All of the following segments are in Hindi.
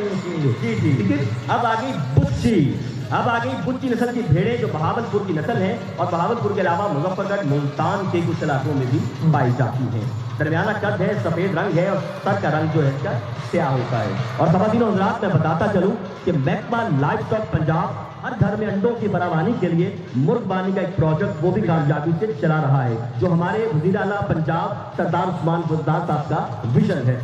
देखेंगे। जी जी। ठीक है। अब आ गई बुच्ची नस्ल की भेड़ें जो बहावलपुर की नस्ल है और बहावलपुर के अलावा मुजफ्फरगढ़ मुल्तान के कुछ इलाकों में भी पाई जाती हैं। दरमियाना कद है, सफेद रंग है और सर का रंग जो है इसका स्याह होता है। और ख़वातीन हज़रात मैं बताता चलूं कि महकमा लाइव स्टॉक पंजाब हर घर में अंडों की बराबानी के लिए मुर्गबानी का एक प्रोजेक्ट वो भी कामयाबी से चला रहा है, जो हमारे वज़ीर आला पंजाब सरदार उस्मान बुज़दार साहब का विजन है।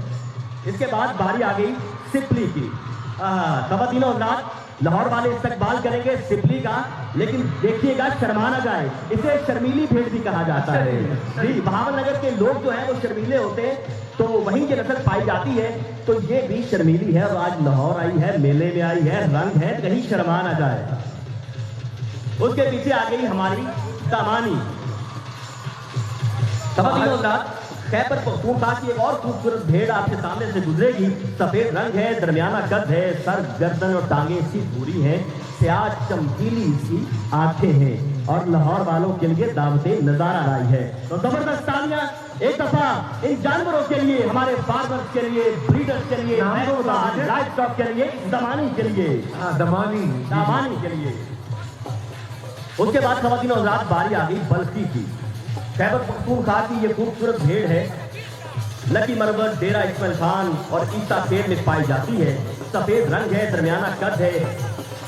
इसके बाद बारी आ गई सिपली की। ख़वातीन हज़रात लाहौर वाले इस्तकबाल करेंगे सिपली का, लेकिन देखिएगा शर्मा ना जाए, इसे शर्मीली भेड़ भी कहा जाता है। जी, बहावलनगर के लोग जो हैं वो शर्मीले होते हैं, तो वहीं की नस्ल पाई जाती है, तो ये भी शर्मीली है और आज लाहौर आई है, मेले में आई है, रंग है, कहीं शर्मा ना जाए। उसके पीछे आ गई हमारी दामानी। खैबर पख्तूनख्वा की एक और खूबसूरत भेड़ आपके सामने से गुजरेगी। सफेद रंग है, दरमियाना कद है, सर गर्दन और टांगे इसकी पूरी हैं, स्याह चमकीली इसकी आंखें हैं और लाहौर वालों के लिए दावते नजारा लाई है। तो जबरदस्त तालियां एक दफा इन जानवरों के लिए, हमारे फार्मर्स के लिए, ब्रीडर्स के लिए, लाइव स्टॉक के लिए, दमानी के लिए, दामानी के लिए। उसके बाद ख़वातीन और हज़रात बारी आ गई बल्कि की। खैबर पख्तूनख्वा की ये खूबसूरत भेड़ है, लकी मरबत, डेरा इस्माइल खान और ईसा पेड़ में पाई जाती है। सफेद रंग है, दरमियाना कद है,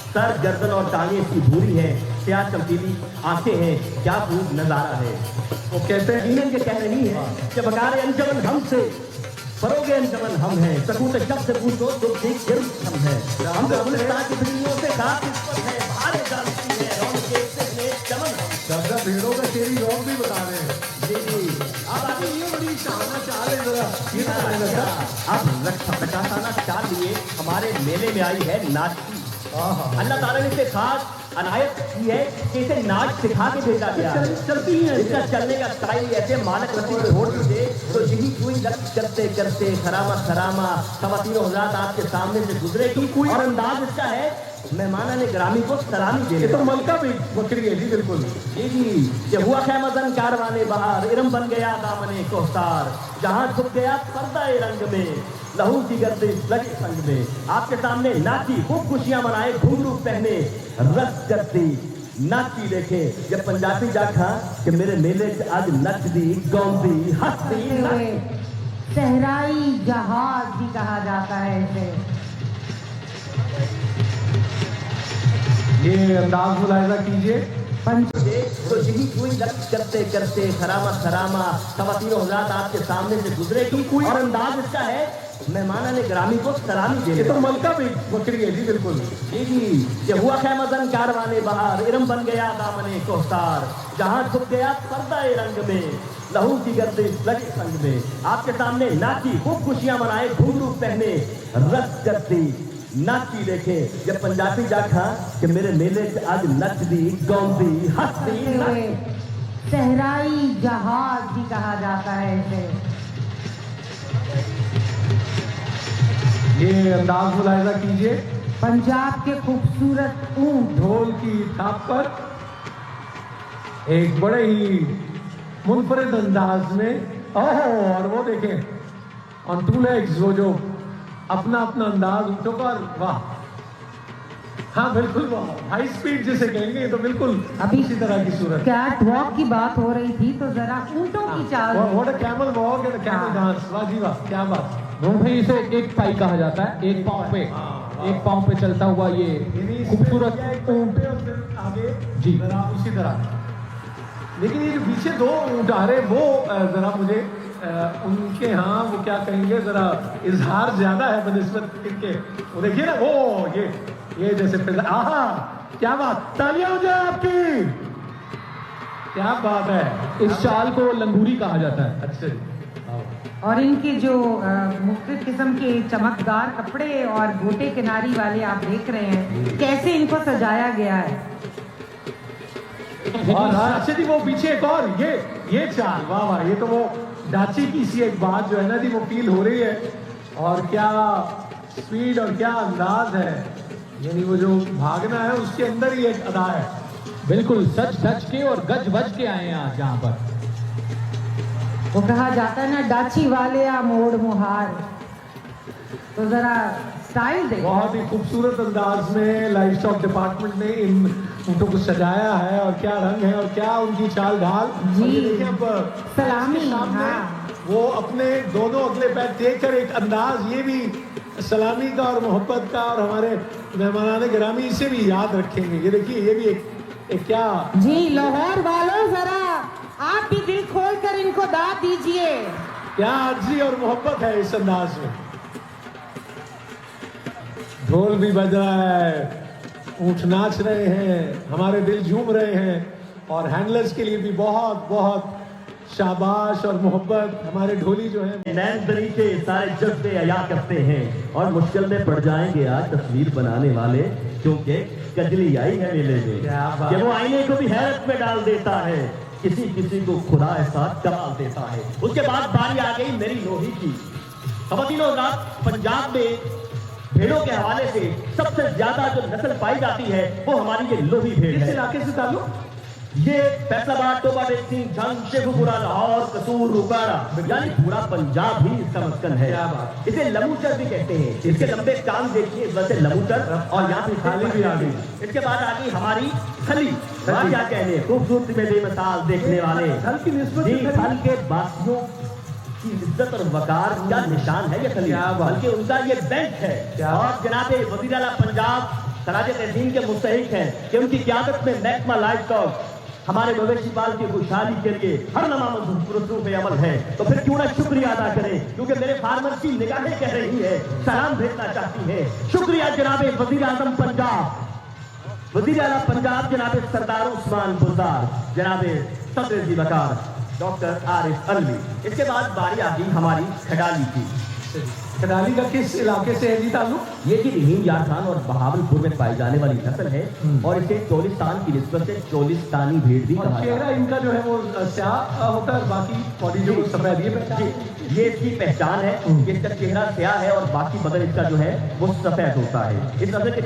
सर गर्दन और टांगे इसकी भूरी है, स्याह चमकीली आंखें हैं, क्या खूब नजारा है। वो कहते हैं इन्हें ये कह रही है कि बकारे अंजमन हमसे फरोगे अंजमन हम हैं, सकूत जब से पूछो तो देख हम हैं, हम गुलिस्तान की बिल्लियों से खास इस है, भारे जानती है रौनक के चमन हम। दादा भेड़ों का तेरी रौनक भी बता रहे हैं। जी, अब आगे ये बड़ी शाना चाल है जरा, ये बताएगा अब रक्षासाना चाल लिए हमारे मेले में आई है नाचती। अल्लाह ताला ने इसे खास अनायत की है कि इसे नाच सिखा के भेजा गया है। चलती है इसका चलने का स्टाइल ऐसे मालक रसी छोड़ दीजिए तो यही कोई लग करते करते खरामा ख़वातीन और हज़रात आपके सामने से गुजरेगी और अंदाज इसका है मेहमाना ने ग्रामी को सलामी दे। तो मलका भी बकरी है जी, बिल्कुल जी। ये हुआ खैमदन कारवाने बहार, इरम बन गया दामने कोहतार, जहां झुक गया पर्दा रंग में, लहू की गर्दिश लगे संग में। आपके सामने नाची, खूब खुशियां मनाए, घुंघरू पहने, रस करती नाची देखे। ये पंजाबी जाखा कि मेरे मेले आज नच दी गौंदी हंसती। सहराई जहाज भी कहा जाता है इसे। ये अंदाज मुलायजा कीजिए। तो यही कोई लग करते करते खरामा ख़वातीन और हज़रात आपके सामने से गुजरेगी और अंदाज इसका है मेहमाना ने ग्रामी को सलामी दे। तो मलका भी बकरी है जी, बिल्कुल जी। ये हुआ खैमदन कारवाने बहार, इरम बन गया दामने कोहतार, जहां झुक गया पर्दा रंग में, लहू की गर्दिश लगे संग में। आपके सामने नाची, खूब खुशियां मनाए, घुंघरू पहने, रस करती नाची देखे। ये पंजाबी जाखा कि मेरे मेले आज नच दी गौंदी हंसती। सहराई जहाज भी कहा जाता है इसे। ये अंदाज मुलायजा कीजिए। पंजाब के खूबसूरत ऊंट ढोल की थाप पर एक बड़े ही मुनफरिद अंदाज में, और वो देखें ऑन टू लेग्स, वो जो अपना अंदाज ऊँटों पर, वाह। हाँ बिल्कुल, वाह, हाई स्पीड जिसे कहेंगे, तो बिल्कुल अभी इसी तरह की सूरत। कैट वॉक की बात हो रही थी, तो जरा ऊंटों की चाल। What a camel walk and camel dance, वाह जी वाह, क्या बात। भाई इसे एक पाई कहा जाता है, एक पाँव पे चलता हुआ ये खूबसूरत ऊंट आगे जी जरा उसी तरह। लेकिन ये जो पीछे दो ऊंट आ रहे, वो जरा मुझे उनके यहाँ वो क्या कहेंगे, जरा इजहार ज्यादा है बनिस्बत इनके। वो देखिए ना, वो ये जैसे आहा, क्या बात, तालियां हो जाए आपकी, क्या बात है। इस चाल को लंगूरी कहा जाता है। अच्छा जी। और इनके जो मुख्तलिफ किस्म के चमकदार कपड़े और गोटे किनारी वाले आप देख रहे हैं, कैसे इनको सजाया गया है। और अच्छा जी, वो पीछे एक और ये चाल, वाह वाह, ये तो वो डाची की सी एक बात जो है ना जी, वो फील हो रही है। और क्या स्पीड और क्या अंदाज है, यानी वो जो भागना है उसके अंदर ही एक अदा है। बिल्कुल सच धज के और गज बज के आए हैं आज यहाँ पर। वो कहा जाता है ना, डाची वाले आ मोड़ मुहार, तो जरा स्टाइल देखो। बहुत ही खूबसूरत अंदाज में लाइफ स्टॉक डिपार्टमेंट ने इन ऊँटों को सजाया है, और क्या रंग है और क्या उनकी चाल ढाल। जी। और ये देखिए अब सलामी, इसके सामने हाँ। वो अपने दोनों अगले पैर टेक कर एक अंदाज, ये भी सलामी का और मोहब्बत का, और हमारे मेहमानाने गिरामी इसे भी याद रखेंगे। ये देखिए, ये भी एक क्या जी लाहौर वालों, जरा आप भी दिल खोल कर इनको दाद दीजिए। क्या आजी और मोहब्बत है इस अंदाज में। ढोल भी बज रहा है, ऊँट नाच रहे हैं, हमारे दिल झूम रहे हैं, और हैंडलर्स के लिए भी बहुत बहुत शाबाश और मोहब्बत। हमारे ढोली जो है नैन तरीके सारे जज्बे अया करते हैं, और मुश्किल में पड़ जाएंगे आज तस्वीर बनाने वाले, क्योंकि कजली आई है मेले में क्या बात। कि वो आईने को भी हैरत में डाल देता है, किसी किसी को खुदा एहसास कमाल देता है। उसके बाद बारी आ गई मेरी लोही की। खवातीनो रात पंजाब में भेड़ों के हवाले से सबसे ज्यादा जो नस्ल पाई जाती है वो हमारी ये लोही भेड़ किस है। इलाके से ताल्लुक? ये फैसलाबाद, टोबा सिंह, झंग, शेखुपुरा, लाहौर, कसूर, रुकाड़ा, यानी पूरा पंजाब ही इसका मस्कन है। क्या बात। इसे लमूचर भी कहते हैं। इसके लंबे कान देखिए, इस वजह से लमूचर, और यहाँ पे खाली भी आ गई। इसके बाद आ गई हमारी खली। क्या कहने, खूबसूरती में बेमिसाल देखने वाले फल की निस्बत जी, से फल के बासियों की इज्जत और वकार का निशान है ये खली। क्या बात। बल्कि उनका ये बैंक है। क्या और जनाबे वज़ीर आला पंजाब सराज तहसीन के मुस्तहिक हैं कि उनकी क़यादत में महकमा लाइफ स्टॉक हमारे मवेशी पाल की खुशहाली के लिए हर नमा मसरूफ अमल है। तो फिर क्यों ना शुक्रिया अदा करें, क्योंकि मेरे फार्मर की निगाहें कह रही है, सलाम भेजना चाहती है। शुक्रिया जनाबे वज़ीर आज़म पंजाब, वज़ीर आला पंजाब जनाबे सरदार उस्मान बुज़दार, जनाबे सदर जी वकार डॉक्टर आरिफ अलवी। इसके बाद बारी आ गई हमारी खडाली की। खडाली का किस इलाके से है जी ताल्लुक? ये कि रहीम यार खान और बहावलपुर में पाई जाने वाली नस्ल है, और इसे चोलिस्तान की निस्बत से चोलिस्तानी भेड़ भी और कहा जाता चेहरा है। इनका जो है वो स्याह होता है, बाकी बॉडी जो सफेद, ये पहचान है। ये इसकी पहचान है कि इसका चेहरा स्याह है और बाकी बदन इसका जो है वो सफेद होता है। इस नस्ल के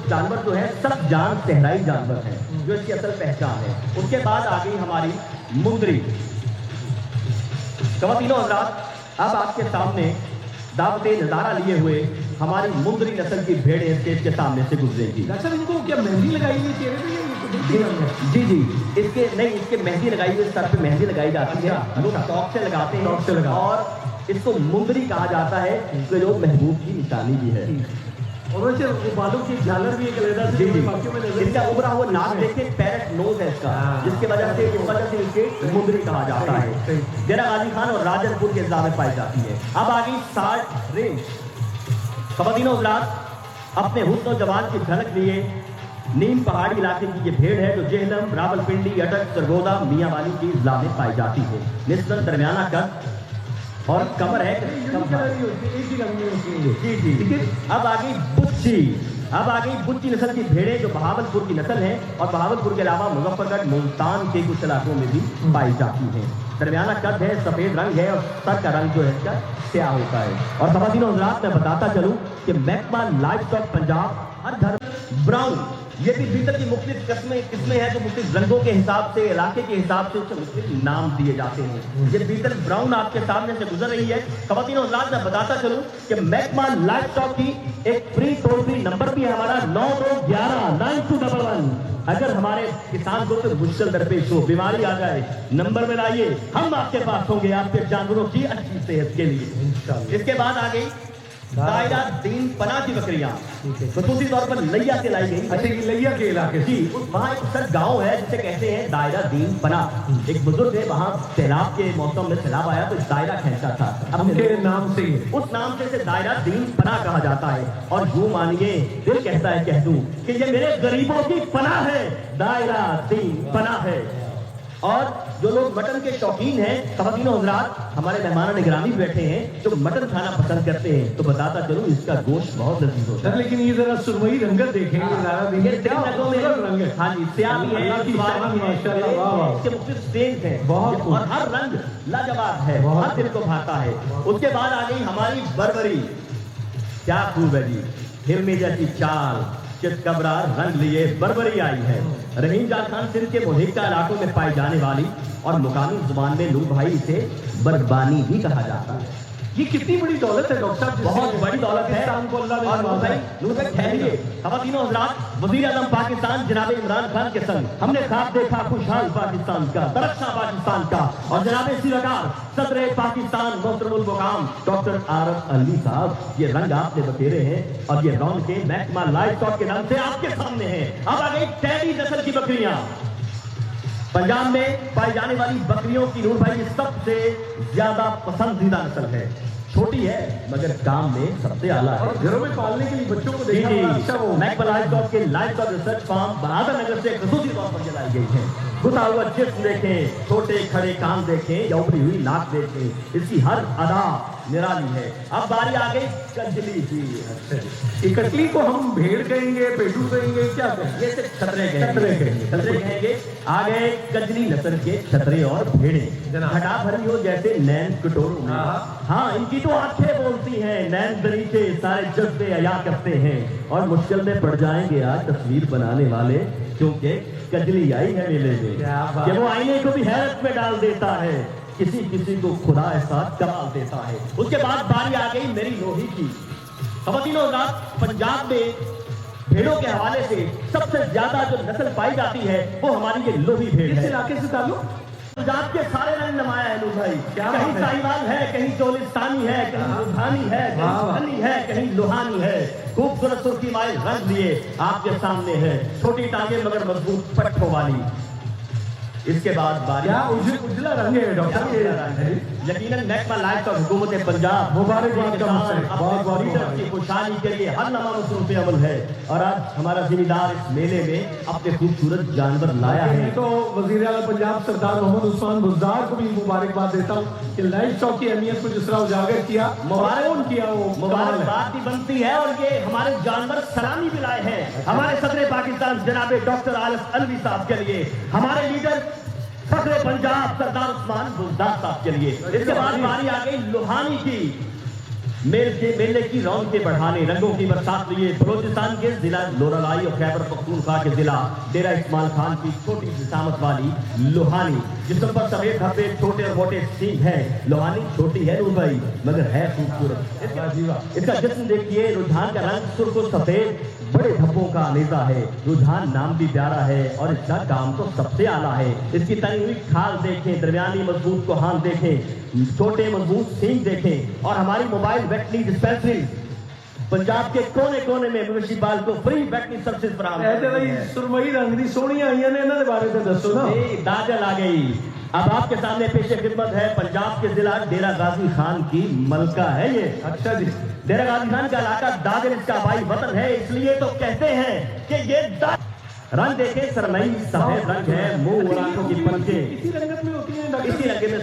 जानवर जो है सब जान सहराई जानवर है, जो इसकी असल पहचान है। उसके बाद आ गई हमारी मुंदरी। खवातीनो हज़रात, अब आपके सामने दावते नजारा लिए हुए हमारी मुंदरी नस्ल की भेड़ें स्टेज के सामने से गुजरेंगी। डॉक्टर साहब, इनको क्या मेहंदी लगाई हुई चेहरे पे, ये कुदरती रंग है? जी जी, इसके नहीं, इसके मेहंदी लगाई हुई, सर पे मेहंदी लगाई जाती है, अच्छा, लोग अच्छा। टॉप से लगाते हैं, टॉप से लगाते हैं। और इसको मुंदरी कहा जाता है, कि जो महबूब की निशानी भी है। और वैसे वो बालों की झालर भी एक अलग जी जी, बाकियों में नजर इसका नहीं उभरा हुआ नाक देखिए, पैरेट नोज है इसका, हाँ। जिसकी वजह से इसे मुंदरी कहा जाता है। सही। डेरा गाजी खान और राजनपुर के इलाके में पाई जाती है। अब आ गई 60 रेंज। खवातीनो हज़रात, अपने हुस्न और जवान की झलक लिए नीम पहाड़ी इलाके की ये भेड़ है, जो जेहलम, रावलपिंडी, अटक, सरगोदा, मियांवाली की इजला में पाई जाती है। निस्बतन दरमियाना कद और कमर है एक ही रंग में होती है। जी जी। ठीक है। अब आ गई बुच्ची। अब आ गई बुच्ची नस्ल की भेड़ें, जो बहावलपुर की नस्ल है, और बहावलपुर के अलावा मुजफ्फरगढ़, मुल्तान के कुछ इलाकों में भी पाई जाती हैं। दरमियाना कद है, सफेद रंग है, और सर का रंग जो है इसका स्याह होता है। और खवातीनो हज़रात, मैं बताता चलूं कि महकमा लाइफ स्टॉक पंजाब हर धर्म ब्राउन, ये भी भीतर की मुख्तलिफ किस्में हैं, जो मुख्तलिफ रंगों के हिसाब से, इलाके के हिसाब से उसके मुख्तलिफ नाम दिए जाते हैं। ये भीतर ब्राउन आपके सामने से गुजर रही है। खवातीनो हज़रात, मैं बताता चलूं कि महकमा लाइफ स्टॉक की एक फ्री टोल फ्री नंबर भी है हमारा 92119211। अगर हमारे किसान को तो मुश्किल दरपेश हो, बीमारी आ जाए, नंबर में लाइए, हम आपके पास होंगे आपके जानवरों की अच्छी सेहत के लिए। इसके बाद आ गई दायरा दीन पना की बकरियां, खसूसी तौर पर लैया से लाई गई। अच्छा, ये लैया के इलाके से। जी, वहाँ एक सर गांव है जिसे कहते हैं दायरा दीन पना। एक बुजुर्ग है, वहाँ सैलाब के मौसम में सैलाब आया तो दायरा खींचा था, उनके नाम से ही। उस नाम से इसे दायरा दीन पना कहा जाता है। और यूं मानिए, दिल कहता है कह दूं कि ये मेरे गरीबों की पनाह है, दायरा दीन पना है। और जो लोग मटन के शौकीन हैं, खवातीनो हज़रात, हमारे मेहमान निगरानी बैठे हैं, जो मटन खाना पसंद करते हैं, तो बताता चलूं इसका गोश्त बहुत लजीज होता है। लेकिन ये जरा सुरमई रंगत देखेंगे, ज़रा दिन ये में क्या रंगों में रंग है। हाँ जी, स्याह भी है, अल्लाह की स्वाद शान, भी है, माशाअल्लाह, वाह, वाह। इसके मुख्तलिफ स्टेज हैं, बहुत और हर रंग लाजवाब है, बहुत हर दिल को भाता है। उसके बाद आ गई हमारी बर्बरी। क्या खूब है जी, हिरनी जैसी चाल, चितकबरार रंग लिए बर्बरी आई है। रहीम यार खान सिंध के मुहिक्का इलाकों में पाई जाने वाली, और मुकामी जुबान में लोग भाई इसे बर्बानी भी कहा जाता है। ये कितनी बड़ी दौलत है डॉक्टर साहब, बहुत बड़ी दौलत है। पाकिस्तान को अल्लाह ने और नवाजा है। नूर भाई ठहरिए, खवातीनो हज़रात, वज़ीर आज़म पाकिस्तान जनाब इमरान खान के संग हमने ख्वाब देखा खुशहाल पाकिस्तान का, तरक्का पाकिस्तान का, और जनाब सीरकार सदर पाकिस्तान मोहतरमुल मुकाम डॉक्टर आरफ अलवी साहब, ये रंग आपने बखेरे हैं और ये रौन के महकमा लाइव स्टॉक के नाम से आपके सामने है। अब आ गई टैडी नस्ल की बकरियां। पंजाब में पाई जाने वाली बकरियों की नूर भाई सबसे ज्यादा पसंदीदा नस्ल है। छोटी है मगर काम में सबसे आला है। और घरों में पालने के लिए बच्चों को जी देखना जी, बड़ा अच्छा वो मैकबल लाइव स्टॉक के लाइव स्टॉक रिसर्च फार्म बहादुर नगर से खसूसी तौर पर चलाई गई है। खुदा हुआ जिस्म देखें, छोटे खड़े कान देखें या उभरी हुई नाक देखें, इसकी हर अदा निराली है। अब बारी आ गई कजली की। कटली को हम भेड़ कहेंगे, पेटू कहेंगे, क्या कहेंगे? ये सिर्फ छतरे कहेंगे। आ गए कजली नस्ल के छतरे और भेड़े, हटा भरी हो जैसे नैन कटोरों में। हाँ, इनकी तो आंखें बोलती हैं, नैन दरीचे सारे जज्बे अया करते हैं और मुश्किल में पड़ जाएंगे आज तस्वीर बनाने वाले, क्योंकि कजली आई है मेले में कि वो आईने को भी हैरत में डाल देता है, किसी किसी को खुदा ऐसा कमाल देता है। उसके बाद बारी आ गई मेरी लोही की। खवातीनो हज़रात, पंजाब में भेड़ों के हवाले से सबसे ज्यादा जो नस्ल पाई जाती है वो हमारी ये लोही भेड़ किस है। इलाके से ताल्लुक? पंजाब के सारे रंग नमाया है नूर भाई, क्या कहीं बात है? साहिवाल है, कहीं चोलिस्तानी है, कहीं लुधानी है, वाह, कहीं वाह। धनी है, कहीं लोहानी है। खूबसूरत सुर्खी माइल रंग लिए आपके सामने है, छोटी टांगे मगर मजबूत पट्टों वाली। इसके बाद बारी क्या उजला रंग है डॉक्टर? ये यकीनन महकमा लाइव और हुकूमत पंजाब मुबारकबाद का मौका है। बहुत बहुत लीडर की खुशहाली के लिए हर लम्हा मसरूफ अमल है। और आज हमारा जिम्मेदार इस मेले में अपने खूबसूरत जानवर लाया मैं है। तो वज़ीर आला पंजाब सरदार मोहम्मद उस्मान बुज़दार को भी मुबारकबाद देता हूँ कि लाइव स्टॉक की अहमियत को जिस तरह उजागर किया, मुबारक किया, वो कमाल है। मुबारकबाद भी बनती है और ये हमारे जानवर सलामी भी लाए हैं हमारे सदर पाकिस्तान जनाब डॉक्टर आरफ अलवी साहब के लिए, हमारे लीडर फखरे पंजाब सरदार उस्मान बुज़दार साहब के लिए। इसके बाद बारी आ गई लोहानी की। मेले की रौनकें बढ़ाने, रंगों की बरसात लिए बलोचिस्तान के जिला लोरालाई और खैबर पख्तूनख्वा के जिला डेरा इस्माइल खान की छोटी सी सामत वाली लोहानी, जिसम पर सफेद धब्बे छोटे और मोटे सींग है। लोहानी छोटी है नूर भाई मगर है खूबसूरत। इसका जिस्म देखिए, रुझान का रंग सुर्ख और सफेद, बड़े धब्बों का नेजा है। रुझान नाम भी प्यारा है और इसका काम तो सबसे आला है। इसकी तनी हुई खाल देखें, दरमियानी मजबूत कोहान देखें, छोटे मजबूत सींग देखें। और हमारी मोबाइल वेटनी डिस्पेंसरी पंजाब के कोने कोने में मवेशी पाल को फ्री वेटनी सर्विस फराहम ऐसे भाई सुरमई रंग दी सोहणियां आईयां ने, इन्हां दे बारे में दसो ना। दाजल आ गई। अब आपके सामने पेशे खिदमत है पंजाब के जिला डेरा गाजी खान की मलका है ये। अच्छा जी, डेरा गाजी खान का इलाका दादर इसका भाई वतन है, इसलिए तो कहते हैं कि ये रंग देखे सरमई सफेद रंग है, मुंह और आंखों की पलकें इसी रंगत में होती हैं डॉक्टर? इसी रंग में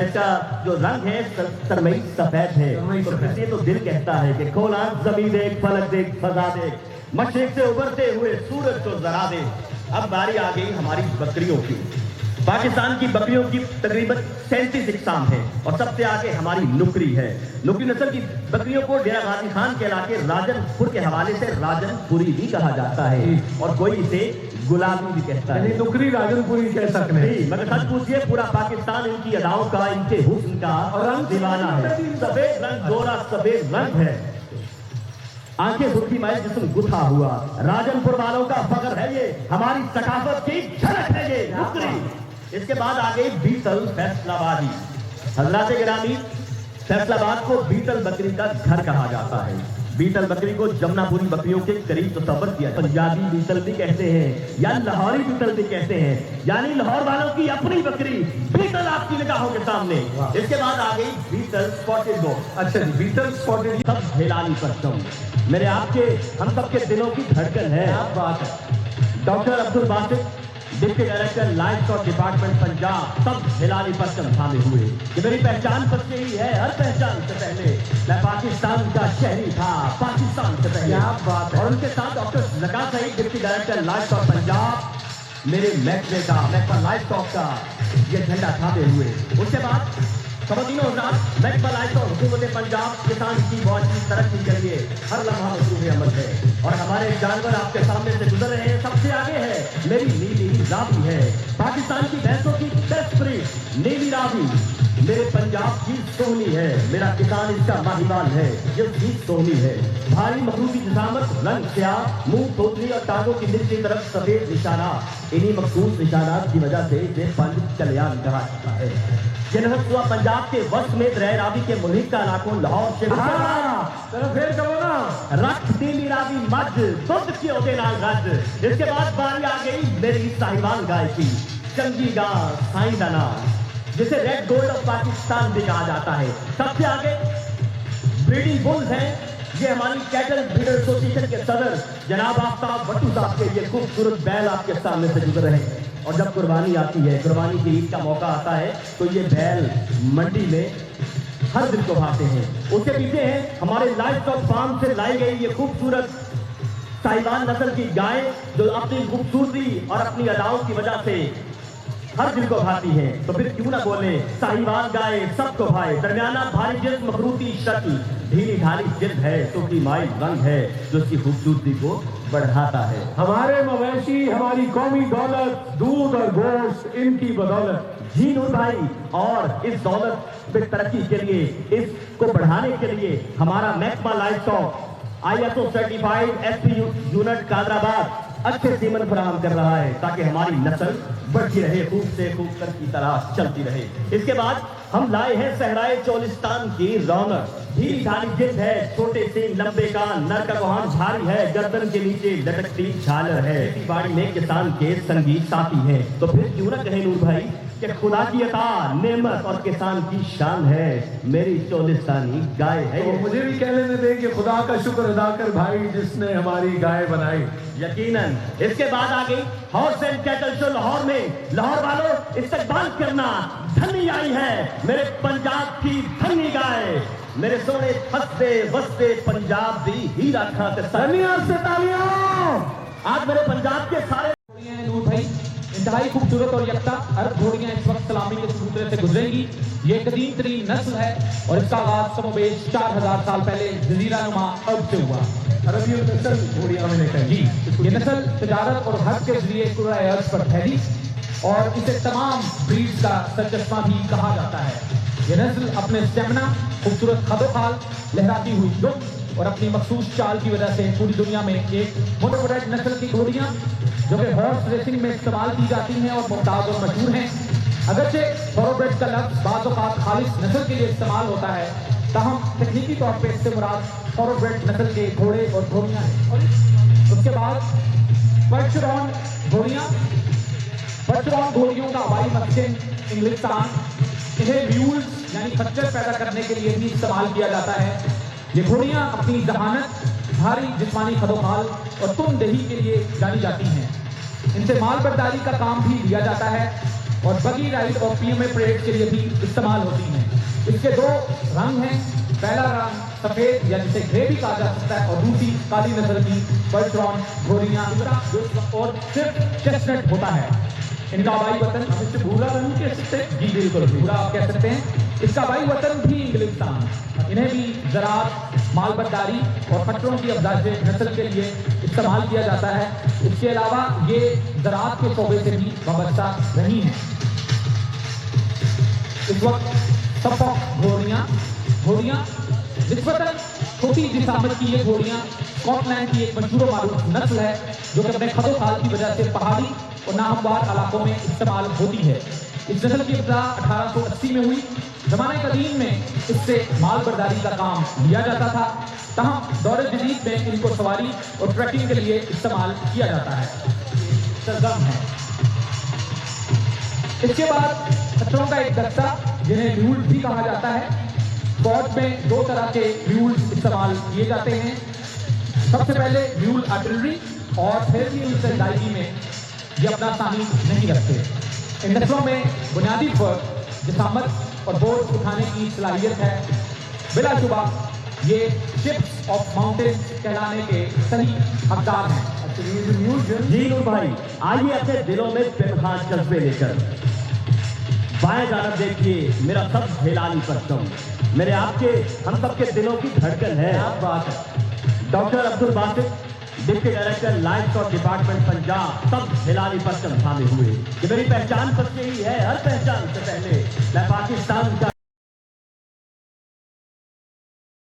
इसका जो रंग है सरमई सफेद है। तो इसलिए तो दिल कहता है कि खोल आंख जमीन देख, फलक देख, फजा देख, मशरिक से उभरते हुए सूरज को जरा दे। अब बारी आ गई हमारी बकरियों की। पाकिस्तान की बकरियों की तकरीबन 37 इकसाम है और सबसे आगे हमारी नुकरी है। नुकरी नस्ल की बकरियों को डेरा गाजी खान के इलाके राजनपुर के हवाले से राजनपुरी भी कहा जाता है और कोई इसे गुलाबी भी कहता है। नुकरी राजनपुरी कह सकते हैं। नहीं, मगर सच पूछिए, पूरा पाकिस्तान इनकी अदाओं का, इनके हुस्न का और रंग दीवाना है। सफेद रंग, गोरा सफेद रंग है, आंखें सुर्खी माइल, जिस्म गुथा हुआ। राजनपुर वालों का फख्र है ये, हमारी सकाफत की झलक है ये नुकरी। इसके बाद आ गई बीतल फैसलाबादी। हजरात गिरामी, फैसलाबाद को बीतल बकरी का घर कहा जाता है। बीतल बकरी को जमनापुरी बकरियों के करीब तस्वर किया। पंजाबी बीतल भी कहते हैं या लाहौरी बीतल भी कहते हैं, यानी लाहौर वालों की अपनी बकरी बीतल आपकी निगाहों के सामने। इसके बाद आ गई बीतल स्पॉटेड डॉग। अच्छा जी, बीतल स्पॉटेड सब झेलानी परचम, मेरे आपके हम सबके दिलों की धड़कन है। बात है। Doctor Abdul Basit, deputy director life और डिपार्टमेंट पंजाब, सब हिलाली परचम थामे हुए कि मेरी पहचान पक्की ही है। हर पहचान से पहले मैं पाकिस्तान का शहरी था, पाकिस्तान से पहले। क्या बात है। और उनके साथ डॉक्टर जका सईद, डिप्टी डायरेक्टर लाइफ और पंजाब, मेरे महकमे का, महकमा लाइफ का ये झंडा थामे हुए। उसके बाद खवातीनो हज़रात, महकमा लाइफ और हुकूमत पंजाब किसान की मौज की तरक्की के लिए हर लम्हा मसरूफ़ अमल है। और हमारे जानवर आपके सामने से गुजर रहे हैं। सबसे आगे है मेरी नीली रावी है, पाकिस्तान की भैंसों की बेस्ट ब्रीड नीली रावी, मेरे पंजाब की सोहनी है, मेरा किसान इसका माहीवाल है, ये भी सोहनी है। भारी मखरूती जिसामत, रंग स्याह, मुंह तोतली और टांगों की निचली तरफ सफेद निशाना। इन्हीं मखसूस निशानात की वजह से इसे पंज कल्याण कहा जाता है। ये नस्ल हुआ पंजाब के वस्त में दरिया रावी के मुल्क का इलाकों लाहौर से फिर कहो ना, रख दिली रावी मज दुध के ओदे नाल गज। इसके बाद बारी आ गई मेरी साहिवाल गाय की, चंगी गां साइंदाना, जिसे रेड गोल्ड ऑफ पाकिस्तान भी कहा जाता है। सबसे आगे ब्रीडिंग बुल्स हैं। ये हमारी कैटल ब्रीडर एसोसिएशन के सदर जनाब आफ्ताब भट्टू साहब के ये खूबसूरत बैल आपके सामने से गुजर रहे हैं। और जब कुर्बानी आती है, कुर्बानी की ईद का मौका आता है, तो ये बैल मंडी में हर दिल को भाते हैं। उसके पीछे हैं हमारे लाइफ स्टॉक फार्म से लाई गई ये खूबसूरत साहिवाल नस्ल की गाय, जो अपनी खूबसूरती और अपनी अदाओं की वजह से हर दिल को भाती है। तो फिर क्यों ना बोले साहिवाल गाय सबको भाई। दरमियाना भारी जिल्द, मखरूती शक्ल, ढीली ढाली जिल्द है, तो की माइल रंग है जो उसकी खूबसूरती को बढ़ाता है। हमारे मवेशी हमारी कौमी दौलत, दूध और गोश्त इनकी बदौलत। जी नूर भाई, और इस दौलत में तरक्की के लिए, इसको बढ़ाने के लिए हमारा महकमा livestock ISO certified SP unit Kadrabad अच्छे सीमन फराहम कर रहा है, ताकि हमारी नस्ल बढ़ती रहे, खूब से खूब तर की तलाश चलती रहे। इसके बाद हम लाए हैं सहराए चोलिस्तान की रौनक। ढीली ढाली जिल्द है, छोटे से लंबे कान, नर का गोहान भारी है, गर्दन के नीचे लटकती झालर है। खेती बाड़ी में किसान के संगीत साथी हैं। तो फिर क्यों ना कहें नूर भाई कि खुदा की अता, नेमत और किसान की शान है मेरी चोलिस्तानी गाय है। तो मुझे भी कह लेने दे कि खुदा का शुक्र अदा कर भाई, जिसने हमारी गाय बनाई। यकीनन। इसके बाद आ गई horse and cattle show Lahore में। लाहौर वालों इस्तकबाल करना, धनी आई है मेरे पंजाब की धनी गाय, मेरे सोने हंसते वसते पंजाब दी हीरा खाते धनिया से तालियां। आज मेरे पंजाब के सारे नूर भाई, इंतहाई खूबसूरत और यकता अरब घोड़ियां इस वक्त सलामी के सबूतरे से गुजरेंगी। ये कदीम तरीन नस्ल है और इसका आगाज कमोबेश 4000 साल पहले जजीरा नुमा अर्ब से हुआ। अरबियों नस्ल घोड़ियां मैंने कही। जी, ये नस्ल तजारत और हज के जरिए कुराए अर्ज पर फैली और इसे तमाम ब्रीड्स का सरचश्मा भी कहा जाता है। ये नस्ल अपने स्टेमिना, खूबसूरत खदोखाल, लहराती हुई लुक और अपनी मखसूस चाल की वजह से पूरी दुनिया में एक मोनोब्रेड नस्ल की घोड़ियां जो कि हॉर्स रेसिंग में इस्तेमाल की जाती हैं और मुमताज और मशहूर हैं। अगरचे थोरोब्रेड का लफ्ज बाज़ औक़ात खालिस नस्ल के लिए इस्तेमाल होता है, ताहम तकनीकी तौर पर इससे मुराद थोरोब्रेड नस्ल के घोड़े और घोड़ियां हैं। और उसके बाद पर्चरॉन घोड़ियां, पर्चरॉन घोड़ियों का हवाई मस्किन इंग्लिस्तान, इन्हें म्यूल्स यानी खच्चर पैदा करने के लिए भी इस्तेमाल किया जाता है। ये घोड़ियां अपनी जहानत, भारी जिस्मानी खदोखाल और तुमदही के लिए जानी जाती हैं। इनसे माल बर्दारी का काम भी लिया जाता है और बगी राइड और PMA परेड के लिए भी इस्तेमाल होती हैं। इसके दो रंग हैं, पहला रंग सफेद या जिसे ग्रे भी कहा जा सकता है और दूसरी काली नस्ल की पर्चरॉन घोड़ियां, और सिर्फ चेस्टनट होता है। इनका हवाई वतन हम इससे भूरा रंग कह सकते हैं। जी बिल्कुल, भूरा आप कह सकते हैं। इसका हवाई वतन भी इंग्लिस्तान। इन्हें भी ज़राअत, मालबर्दारी और खच्चरों की अफजाइश नस्ल के लिए इस्तेमाल किया जाता है। इसके अलावा ये ज़राअत के शोबे से भी वाबस्ता रही हैं। इस वक्त सफ़ॉक घोड़ियां निस्बतन छोटी जिसामत की ये घोड़ियां स्कॉटलैंड की एक मशहूर मारूफ नस्ल है, जो कि अपने खदोखाल की वजह से पहाड़ी और नाहमवार इलाकों में इस्तेमाल होती है। इस नस्ल की इब्तिदा 1880 में हुई। ज़माने कदीम में इससे माल बर्दारी का काम लिया जाता था, तहम दौर जदीद में इनको सवारी और ट्रैकिंग के लिए इस्तेमाल किया जाता है। सरगम है। इसके बाद खच्चरों का एक दस्ता, जिन्हें म्यूल भी कहा जाता है। फौज में दो तरह के म्यूल इस्तेमाल किए जाते हैं। सबसे पहले म्यूल आर्टिलरी और फिर भी उनसे अदायगी में ये अपना सानी नहीं रखते। इन नस्लों में बुनियादी फर्क जिसामत और बोझ उठाने की सलाहियत है। बिलाशुबा ये चिप्स ऑफ माउंटेन कहलाने के सही हकदार हैं। जी नूर भाई, आइए अपने दिलों में बेमहाल जज्बे लेकर बाएं जानब देखिए, मेरा सब हिलानी परचम, मेरे आपके हम सबके दिलों की धड़कन है। आप बात है doctor Abdul Basit, deputy director life stock department Punjab, सब हिलानी परचम थामे हुए कि मेरी पहचान बस यही है, हर पहचान से पहले मैं पाकिस्तान का